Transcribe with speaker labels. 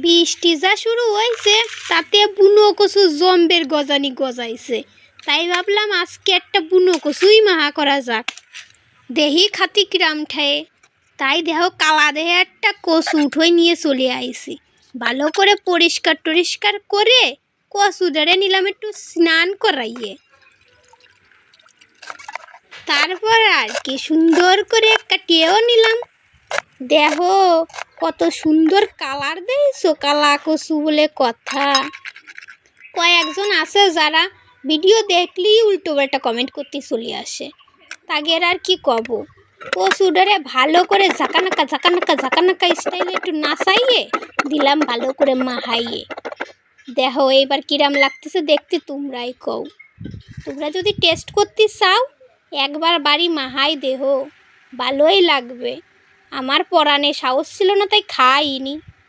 Speaker 1: বৃষ্টি যা শুরু হয়েছে তাতে বুনো কচু জম্বের গজানি গজাইছে, তাই ভাবলাম আজকে একটা বুনো কচুই মাহা করা যাক। দেহি খাতি কিরাম ঠায়ে, তাই দেহ কালা দেহে একটা কচু উঠোই নিয়ে চলে আইছি। ভালো করে পরিষ্কার টরিষ্কার করে কচুটারে নিলাম একটু স্নান করাইয়ে, তারপর আর কি সুন্দর করে কাটিয়েও নিলাম। দেহ কত সুন্দর কালার দেখছো, কালা কচু বলে কথা। কয়েকজন আছে যারা ভিডিও দেখলেই উল্টো পাল্টা কমেন্ট করতে চলে আসে, তাগের আর কি কব। কচুটারে ভালো করে ঝাঁকানাকা ঝাঁকানাকা ঝাঁকানাকা স্টাইলে একটু নাচাইয়ে দিলাম ভালো করে মাহাইয়ে। দেখো এইবার কিরাম লাগতেছে দেখতে, তোমরাই কও। তোমরা যদি টেস্ট করতে চাও একবার বাড়ি মাহাই দেহ, ভালোই লাগবে। আমার পরাণে সাহস ছিল না তাই খাইনি।